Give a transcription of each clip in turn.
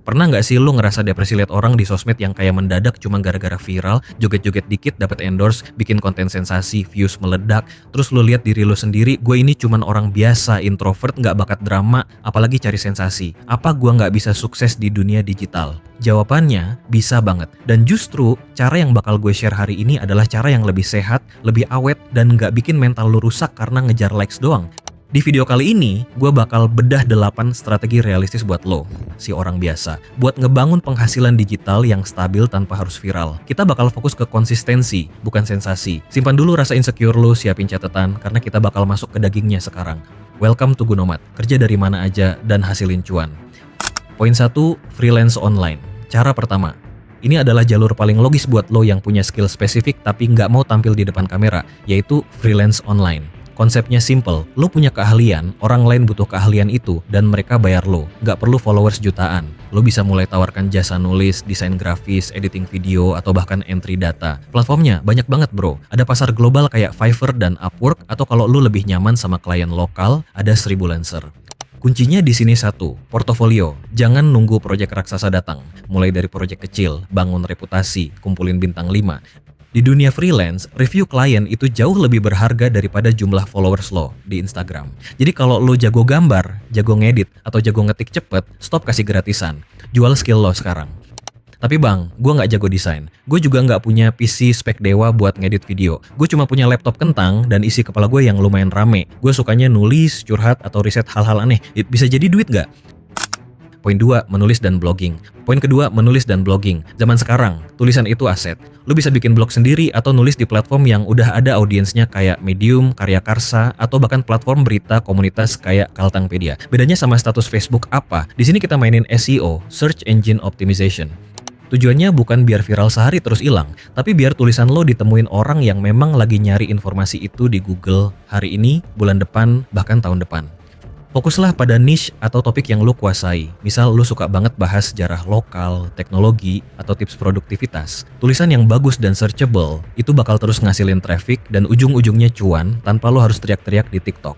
Pernah nggak sih lu ngerasa depresi liat orang di sosmed yang kayak mendadak cuma gara-gara viral, joget-joget dikit dapat endorse, bikin konten sensasi, views meledak, terus lu lihat diri lu sendiri, gue ini cuman orang biasa, introvert, nggak bakat drama, apalagi cari sensasi. Apa gue nggak bisa sukses di dunia digital? Jawabannya, bisa banget. Dan justru, cara yang bakal gue share hari ini adalah cara yang lebih sehat, lebih awet, dan nggak bikin mental lu rusak karena ngejar likes doang. Di video kali ini, gue bakal bedah 8 strategi realistis buat lo, si orang biasa, buat ngebangun penghasilan digital yang stabil tanpa harus viral. Kita bakal fokus ke konsistensi, bukan sensasi. Simpan dulu rasa insecure lo, siapin catatan, karena kita bakal masuk ke dagingnya sekarang. Welcome to Gunomat, kerja dari mana aja dan hasilin cuan. Poin 1, freelance online. Cara pertama, ini adalah jalur paling logis buat lo yang punya skill spesifik tapi nggak mau tampil di depan kamera, yaitu freelance online. Konsepnya simple, lo punya keahlian, orang lain butuh keahlian itu, dan mereka bayar lo. Nggak perlu followers jutaan. Lo bisa mulai tawarkan jasa nulis, desain grafis, editing video, atau bahkan entry data. Platformnya banyak banget bro. Ada pasar global kayak Fiverr dan Upwork, atau kalau lo lebih nyaman sama klien lokal, ada Seribulancer. Kuncinya di sini satu, portofolio. Jangan nunggu proyek raksasa datang. Mulai dari proyek kecil, bangun reputasi, kumpulin bintang 5. Di dunia freelance, review klien itu jauh lebih berharga daripada jumlah followers lo di Instagram. Jadi kalau lo jago gambar, jago ngedit, atau jago ngetik cepet, stop kasih gratisan. Jual skill lo sekarang. Tapi bang, gue nggak jago desain. Gue juga nggak punya PC spek dewa buat ngedit video. Gue cuma punya laptop kentang dan isi kepala gue yang lumayan rame. Gue sukanya nulis, curhat, atau riset hal-hal aneh. Bisa jadi duit nggak? Poin 2, menulis dan blogging. Poin kedua, menulis dan blogging. Zaman sekarang, tulisan itu aset. Lu bisa bikin blog sendiri atau nulis di platform yang udah ada audiensnya kayak Medium, Karya Karsa, atau bahkan platform berita komunitas kayak Kaltangpedia. Bedanya sama status Facebook apa? Di sini kita mainin SEO, Search Engine Optimization. Tujuannya bukan biar viral sehari terus hilang, tapi biar tulisan lo ditemuin orang yang memang lagi nyari informasi itu di Google hari ini, bulan depan, bahkan tahun depan. Fokuslah pada niche atau topik yang lo kuasai. Misal lo suka banget bahas sejarah lokal, teknologi, atau tips produktivitas. Tulisan yang bagus dan searchable itu bakal terus ngasilin traffic dan ujung-ujungnya cuan tanpa lo harus teriak-teriak di TikTok.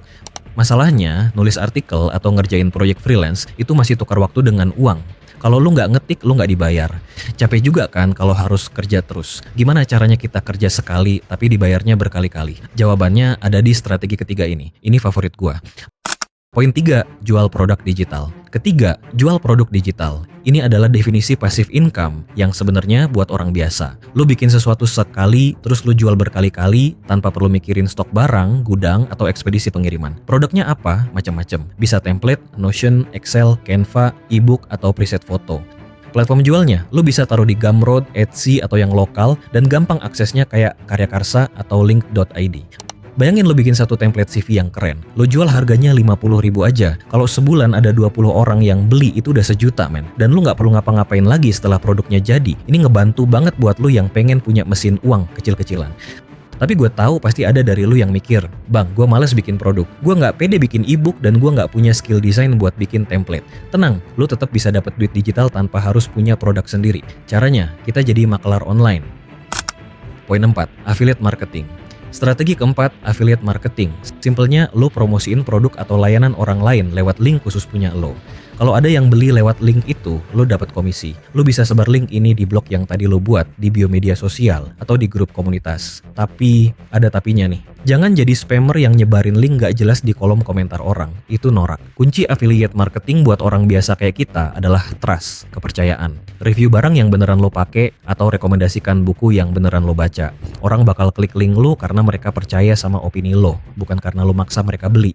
Masalahnya, nulis artikel atau ngerjain proyek freelance itu masih tukar waktu dengan uang. Kalau lu nggak ngetik, lu nggak dibayar. Capek juga kan kalau harus kerja terus. Gimana caranya kita kerja sekali tapi dibayarnya berkali-kali? Jawabannya ada di strategi ketiga ini. Ini favorit gua. Poin 3, jual produk digital. Ketiga, jual produk digital. Ini adalah definisi passive income yang sebenarnya buat orang biasa. Lu bikin sesuatu sekali, terus lu jual berkali-kali tanpa perlu mikirin stok barang, gudang, atau ekspedisi pengiriman. Produknya apa? Macam-macam. Bisa template, Notion, Excel, Canva, ebook, atau preset foto. Platform jualnya, lu bisa taruh di Gumroad, Etsy, atau yang lokal, dan gampang aksesnya kayak Karya Karsa atau link.id. Bayangin lo bikin satu template CV yang keren. Lo jual harganya 50.000 aja. Kalau sebulan ada 20 orang yang beli itu udah sejuta men. Dan lo nggak perlu ngapa-ngapain lagi setelah produknya jadi. Ini ngebantu banget buat lo yang pengen punya mesin uang kecil-kecilan. Tapi gue tahu pasti ada dari lo yang mikir, bang, gue males bikin produk. Gue nggak pede bikin ebook dan gue nggak punya skill desain buat bikin template. Tenang, lo tetap bisa dapat duit digital tanpa harus punya produk sendiri. Caranya, kita jadi makelar online. Poin 4, affiliate marketing. Strategi keempat, affiliate marketing. Simpelnya, lo promosiin produk atau layanan orang lain lewat link khusus punya lo. Kalau ada yang beli lewat link itu, lo dapat komisi. Lo bisa sebar link ini di blog yang tadi lo buat, di bio media sosial, atau di grup komunitas. Tapi, ada tapinya nih. Jangan jadi spammer yang nyebarin link gak jelas di kolom komentar orang. Itu norak. Kunci affiliate marketing buat orang biasa kayak kita adalah trust, kepercayaan. Review barang yang beneran lo pake, atau rekomendasikan buku yang beneran lo baca. Orang bakal klik link lo karena mereka percaya sama opini lo, bukan karena lo maksa mereka beli.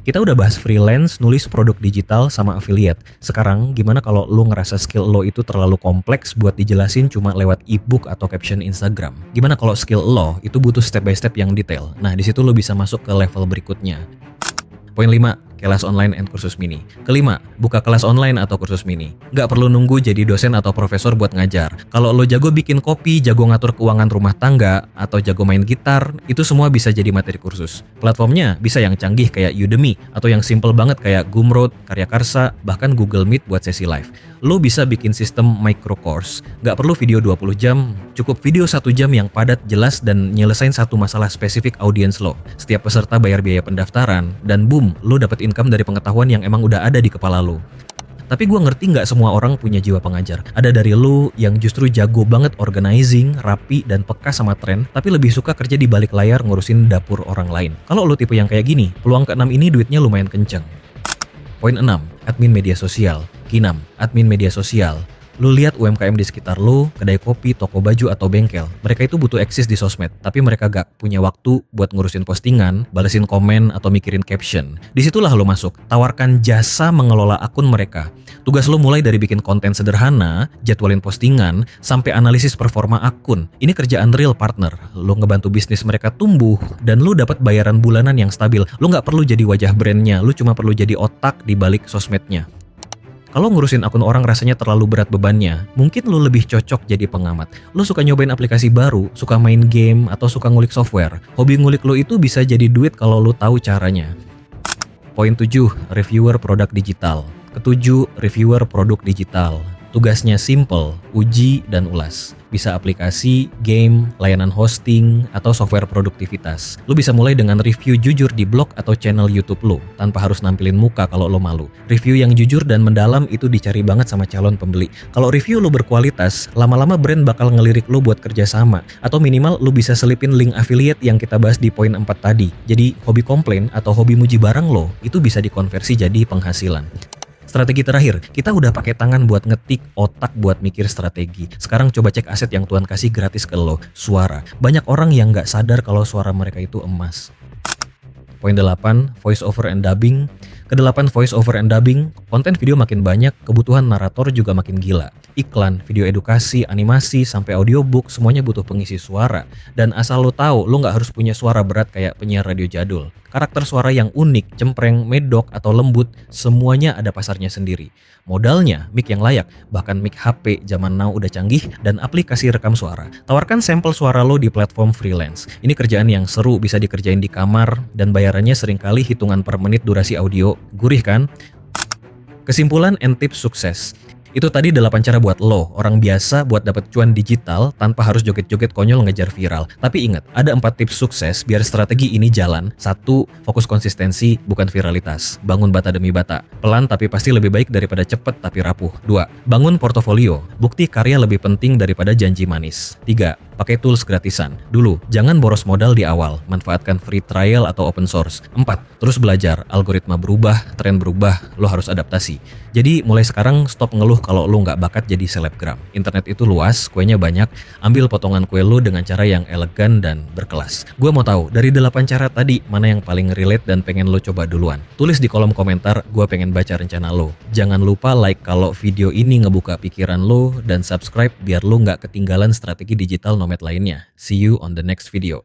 Kita udah bahas freelance, nulis produk digital, sama affiliate. Sekarang gimana kalau lo ngerasa skill lo itu terlalu kompleks buat dijelasin cuma lewat ebook atau caption Instagram? Gimana kalau skill lo itu butuh step by step yang detail? Nah, di situ lo bisa masuk ke level berikutnya. Poin 5, kelas online and kursus mini. Kelima, buka kelas online atau kursus mini. Nggak perlu nunggu jadi dosen atau profesor buat ngajar. Kalau lo jago bikin kopi, jago ngatur keuangan rumah tangga, atau jago main gitar, itu semua bisa jadi materi kursus. Platformnya bisa yang canggih kayak Udemy, atau yang simple banget kayak Gumroad, Karya Karsa, bahkan Google Meet buat sesi live. Lo bisa bikin sistem micro course. Nggak perlu video 20 jam, cukup video 1 jam yang padat, jelas, dan nyelesain satu masalah spesifik audiens lo. Setiap peserta bayar biaya pendaftaran, dan boom, lo dapet income dari pengetahuan yang emang udah ada di kepala lo. Tapi gue ngerti nggak semua orang punya jiwa pengajar. Ada dari lu yang justru jago banget organizing, rapi, dan peka sama tren, tapi lebih suka kerja di balik layar ngurusin dapur orang lain. Kalau lu tipe yang kayak gini, peluang ke-6 ini duitnya lumayan kenceng. Poin 6. Admin media sosial. Ke-6. Admin media sosial. Lu lihat UMKM di sekitar lu, kedai kopi, toko baju, atau bengkel. Mereka itu butuh eksis di sosmed, tapi mereka gak punya waktu buat ngurusin postingan, balesin komen, atau mikirin caption. Disitulah lu masuk. Tawarkan jasa mengelola akun mereka. Tugas lu mulai dari bikin konten sederhana, jadwalin postingan, sampai analisis performa akun. Ini kerjaan real partner. Lu ngebantu bisnis mereka tumbuh, dan lu dapat bayaran bulanan yang stabil. Lu gak perlu jadi wajah brandnya, lu cuma perlu jadi otak di balik sosmednya. Kalau ngurusin akun orang rasanya terlalu berat bebannya, mungkin lu lebih cocok jadi pengamat. Lu suka nyobain aplikasi baru, suka main game, atau suka ngulik software. Hobi ngulik lu itu bisa jadi duit kalau lu tahu caranya. Poin 7. Reviewer produk digital. Ketujuh, reviewer produk digital. Tugasnya simple, uji dan ulas. Bisa aplikasi, game, layanan hosting, atau software produktivitas. Lu bisa mulai dengan review jujur di blog atau channel YouTube lu, tanpa harus nampilin muka kalau lo malu. Review yang jujur dan mendalam itu dicari banget sama calon pembeli. Kalau review lu berkualitas, lama-lama brand bakal ngelirik lu buat kerja sama. Atau minimal lu bisa selipin link affiliate yang kita bahas di poin 4 tadi. Jadi hobi komplain atau hobi muji barang lo, itu bisa dikonversi jadi penghasilan. Strategi terakhir, kita udah pakai tangan buat ngetik, otak buat mikir strategi. Sekarang coba cek aset yang Tuhan kasih gratis ke lo, suara. Banyak orang yang nggak sadar kalau suara mereka itu emas. Poin 8, voice over and dubbing. Ke-8, voice over and dubbing. Konten video makin banyak, kebutuhan narator juga makin gila. Iklan, video edukasi, animasi, sampai audiobook, semuanya butuh pengisi suara. Dan asal lo tahu, lo nggak harus punya suara berat kayak penyiar radio jadul. Karakter suara yang unik, cempreng, medok, atau lembut, semuanya ada pasarnya sendiri. Modalnya, mic yang layak, bahkan mic HP zaman now udah canggih, dan aplikasi rekam suara. Tawarkan sampel suara lo di platform freelance. Ini kerjaan yang seru, bisa dikerjain di kamar, dan bayarannya seringkali hitungan per menit durasi audio. Gurih kan? Kesimpulan and tips sukses. Itu tadi 8 cara buat lo, orang biasa buat dapat cuan digital tanpa harus joget-joget konyol ngejar viral. Tapi ingat, ada 4 tips sukses biar strategi ini jalan. 1. Fokus konsistensi, bukan viralitas. Bangun bata demi bata. Pelan tapi pasti lebih baik daripada cepet tapi rapuh. 2. Bangun portofolio. Bukti karya lebih penting daripada janji manis. 3. Pakai tools gratisan. Dulu, jangan boros modal di awal. Manfaatkan free trial atau open source. 4. Terus belajar. Algoritma berubah, tren berubah, lo harus adaptasi. Jadi mulai sekarang stop ngeluh kalau lo nggak bakat jadi selebgram. Internet itu luas, kuenya banyak. Ambil potongan kue lo dengan cara yang elegan dan berkelas. Gue mau tahu, dari 8 cara tadi, mana yang paling relate dan pengen lo coba duluan. Tulis di kolom komentar, gue pengen baca rencana lo. Jangan lupa like kalau video ini ngebuka pikiran lo, dan subscribe biar lo nggak ketinggalan strategi digital nomad lainnya. See you on the next video.